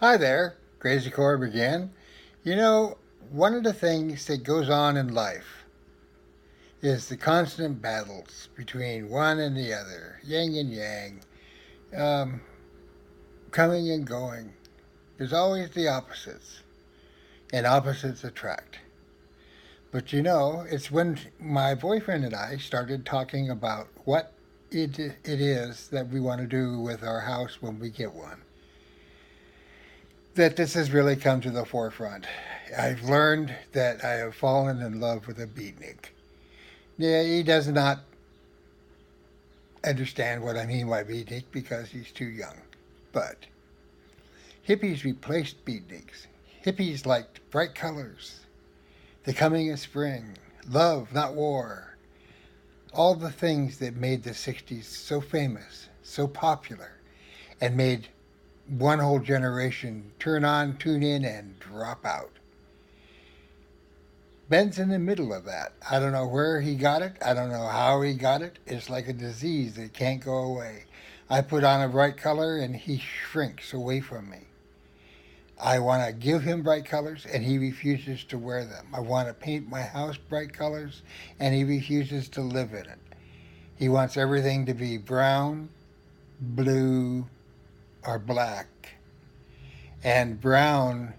Hi there, Crazy Corb again. You know, one of the things that goes on in life is the constant battles between one and the other, yin and yang, um, coming and going. There's always the opposites, and opposites attract. But it's when my boyfriend and I started talking about what it is that we want to do with our house when we get one, that this has really come to the forefront. I've learned that I have fallen in love with a beatnik. Yeah, he does not understand what I mean by beatnik because he's too young. But hippies replaced beatniks. Hippies liked bright colors, the coming of spring, love, not war. All the things that made the 60s so famous, so popular, and made one whole generation turn on, tune in, and drop out. Ben's in the middle of that. I don't know where he got it. I don't know how he got it. It's like a disease that can't go away. I put on a bright color and he shrinks away from me. I want to give him bright colors and he refuses to wear them. I want to paint my house bright colors and he refuses to live in it. He wants everything to be brown, blue, or black. And brown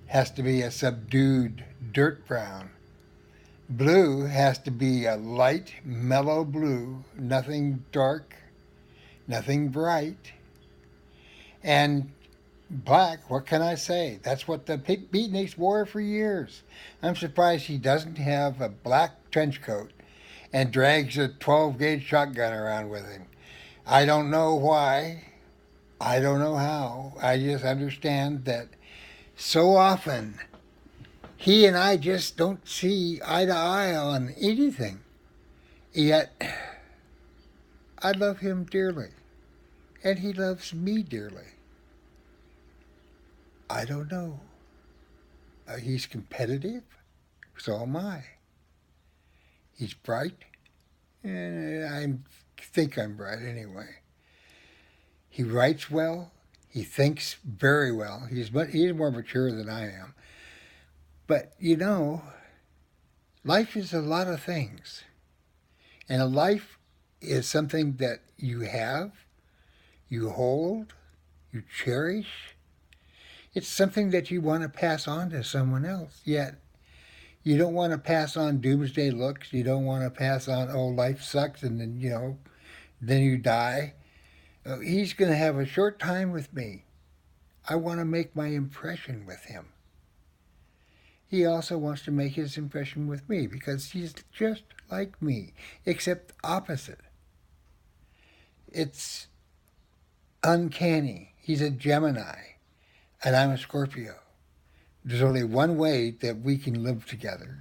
has to be a subdued dirt brown. Blue has to be a light, mellow blue, nothing dark, nothing bright. And black, what can I say? That's what the Beatniks wore for years. I'm surprised he doesn't have a black trench coat and drags a 12 gauge shotgun around with him. I don't know why. I don't know how. I just understand that so often he and I just don't see eye to eye on anything. Yet I love him dearly, and he loves me dearly. I don't know. He's competitive, so am I. He's bright, and I think I'm bright anyway. He writes well. He thinks very well. He's more mature than I am. But life is a lot of things, and a life is something that you have, you hold, you cherish. It's something that you want to pass on to someone else. Yet you don't want to pass on doomsday looks. You don't want to pass on, oh, life sucks, and then you die. He's going to have a short time with me. I want to make my impression with him. He also wants to make his impression with me because he's just like me, except opposite. It's uncanny. He's a Gemini, and I'm a Scorpio. There's only one way that we can live together,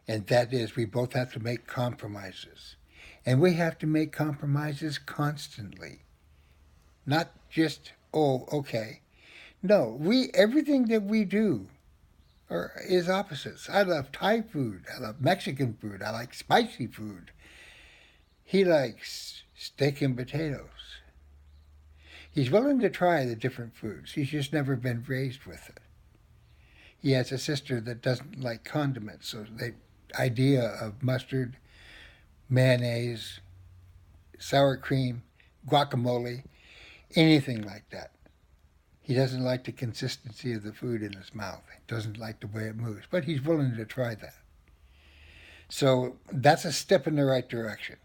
and that is we both have to make compromises. And we have to make compromises constantly. Not just, oh, okay. No, everything that we do is opposites. I love Thai food. I love Mexican food. I like spicy food. He likes steak and potatoes. He's willing to try the different foods. He's just never been raised with it. He has a sister that doesn't like condiments, so the idea of mustard, mayonnaise, sour cream, guacamole, anything like that. He doesn't like the consistency of the food in his mouth. He doesn't like the way it moves, but he's willing to try that. So that's a step in the right direction.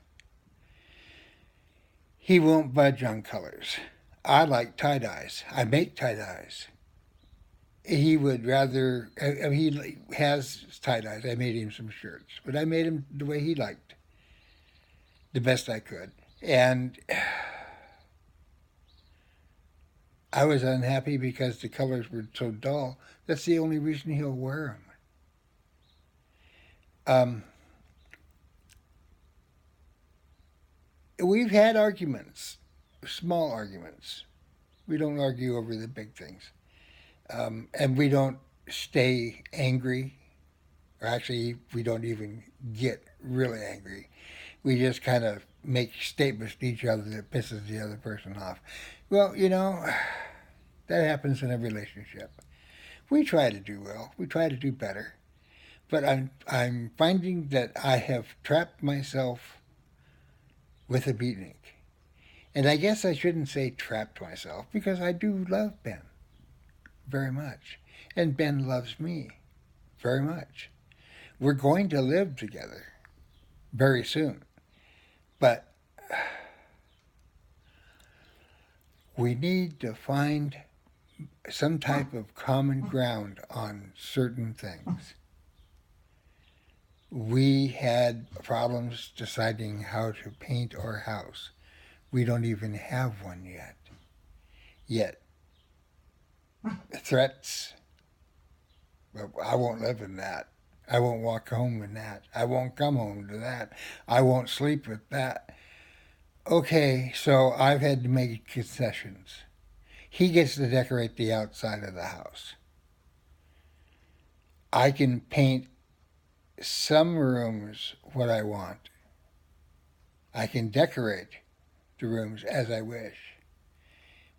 He won't budge on colors. I like tie-dyes. I make tie-dyes. He would rather, he has tie-dyes. I made him some shirts, but I made him the way he liked, the best I could. And I was unhappy because the colors were so dull. That's the only reason he'll wear them. We've had arguments, small arguments. We don't argue over the big things. And we don't stay angry. Or actually, we don't even get really angry. We just kind of make statements to each other that pisses the other person off. Well, That happens in a relationship. We try to do well. We try to do better. But I'm finding that I have trapped myself with a beatnik. And I guess I shouldn't say trapped myself because I do love Ben very much. And Ben loves me very much. We're going to live together very soon. But we need to find some type of common ground on certain things. We had problems deciding how to paint our house. We don't even have one yet. Yet, threats, I won't live in that. I won't walk home in that. I won't come home to that. I won't sleep with that. Okay, so I've had to make concessions. He gets to decorate the outside of the house. I can paint some rooms what I want. I can decorate the rooms as I wish.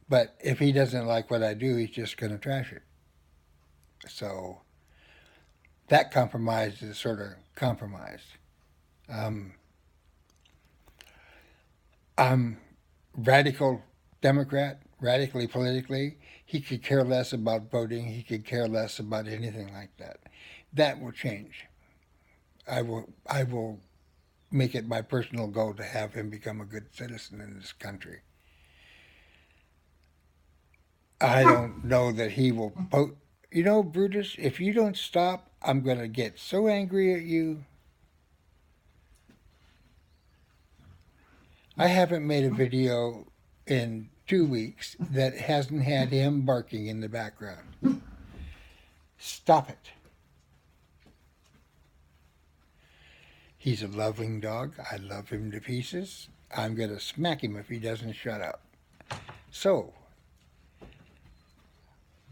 But if he doesn't like what I do, he's just going to trash it. So that compromise is sort of compromised. I'm radical Democrat, radically politically. He could care less about voting. He could care less about anything like that. That will change. I will make it my personal goal to have him become a good citizen in this country. I don't know that he will vote. You know, Brutus, if you don't stop, I'm going to get so angry at you. I haven't made a video in 2 weeks that hasn't had him barking in the background. Stop it. He's a loving dog. I love him to pieces. I'm going to smack him if he doesn't shut up. So,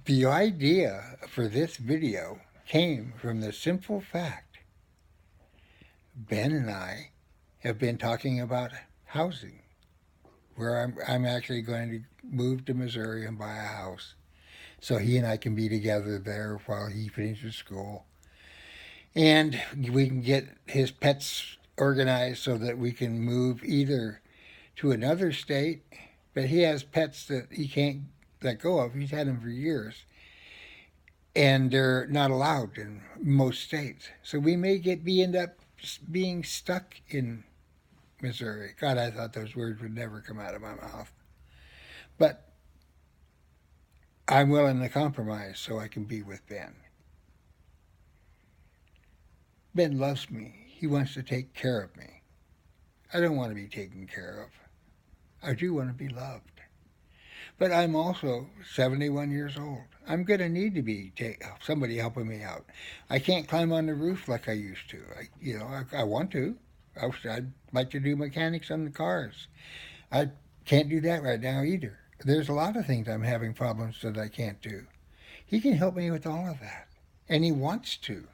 the idea for this video came from the simple fact Ben and I have been talking about housing, where I'm actually going to move to Missouri and buy a house so he and I can be together there while he finishes school. And we can get his pets organized so that we can move either to another state, but he has pets that he can't let go of. He's had them for years. And they're not allowed in most states. So we may end up being stuck in Missouri. God, I thought those words would never come out of my mouth. But I'm willing to compromise so I can be with Ben. Ben loves me. He wants to take care of me. I don't want to be taken care of. I do want to be loved. But I'm also 71 years old. I'm going to need to be somebody helping me out. I can't climb on the roof like I used to. I want to. I'd like to do mechanics on the cars. I can't do that right now either. There's a lot of things I'm having problems that I can't do. He can help me with all of that. And he wants to.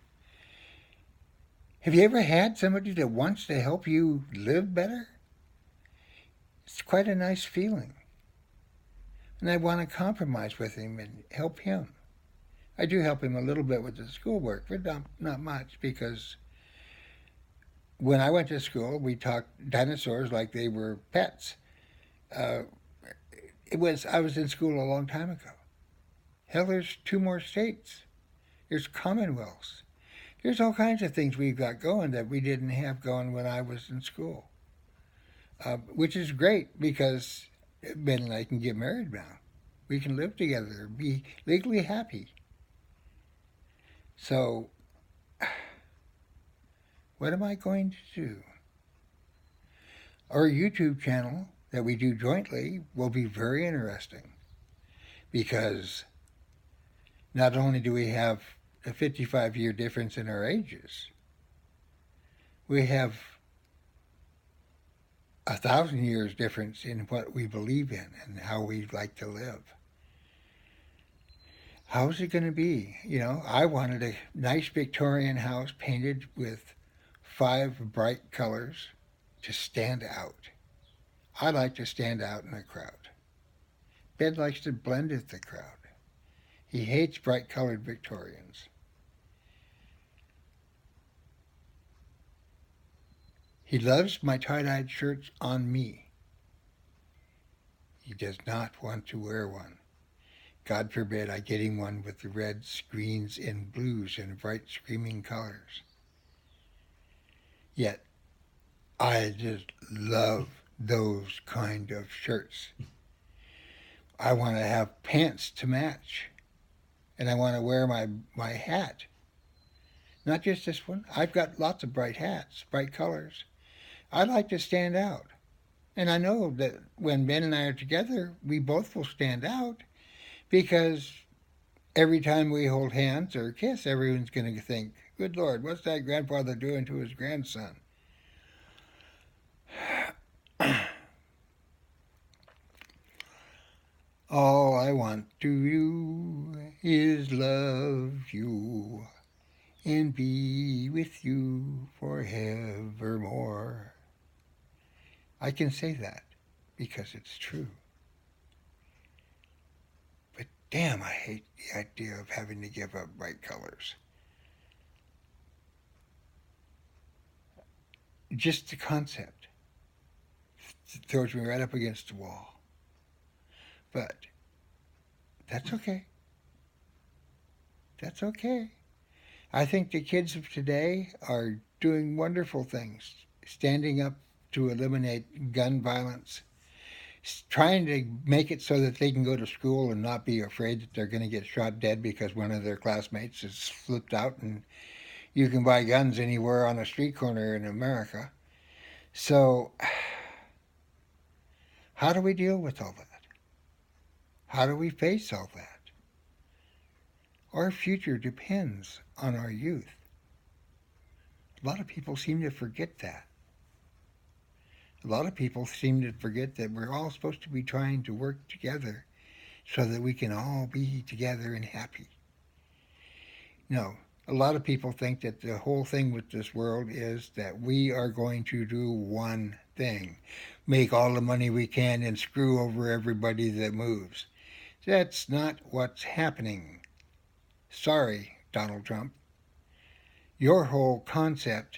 Have you ever had somebody that wants to help you live better? It's quite a nice feeling. And I want to compromise with him and help him. I do help him a little bit with the schoolwork, but not much, because when I went to school, we taught dinosaurs like they were pets. I was in school a long time ago. Hell, there's 2 more states. There's commonwealths. There's all kinds of things we've got going that we didn't have going when I was in school, which is great because Ben and I can get married now. We can live together, be legally happy. So, what am I going to do? Our YouTube channel that we do jointly will be very interesting because not only do we have a 55-year difference in our ages, we have 1,000 years difference in what we believe in and how we like to live. How's it going to be? I wanted a nice Victorian house painted with 5 bright colors to stand out. I like to stand out in a crowd. Ben likes to blend with the crowd. He hates bright colored Victorians. He loves my tie-dyed shirts on me. He does not want to wear one. God forbid I get him one with the reds, greens, and blues and bright screaming colors. Yet, I just love those kind of shirts. I want to have pants to match. And I want to wear my hat. Not just this one. I've got lots of bright hats, bright colors. I like to stand out. And I know that when Ben and I are together, we both will stand out because every time we hold hands or kiss, everyone's going to think, good Lord, what's that grandfather doing to his grandson? All I want to do is love you and be with you forevermore. I can say that because it's true. But damn, I hate the idea of having to give up bright colors. Just the concept throws me right up against the wall. But that's okay. That's okay. I think the kids of today are doing wonderful things, standing up to eliminate gun violence, trying to make it so that they can go to school and not be afraid that they're going to get shot dead because one of their classmates has flipped out and you can buy guns anywhere on a street corner in America. So, how do we deal with all that? How do we face all that? Our future depends on our youth. A lot of people seem to forget that. A lot of people seem to forget that we're all supposed to be trying to work together so that we can all be together and happy. No, a lot of people think that the whole thing with this world is that we are going to do one thing, make all the money we can and screw over everybody that moves. That's not what's happening. Sorry, Donald Trump. Your whole concept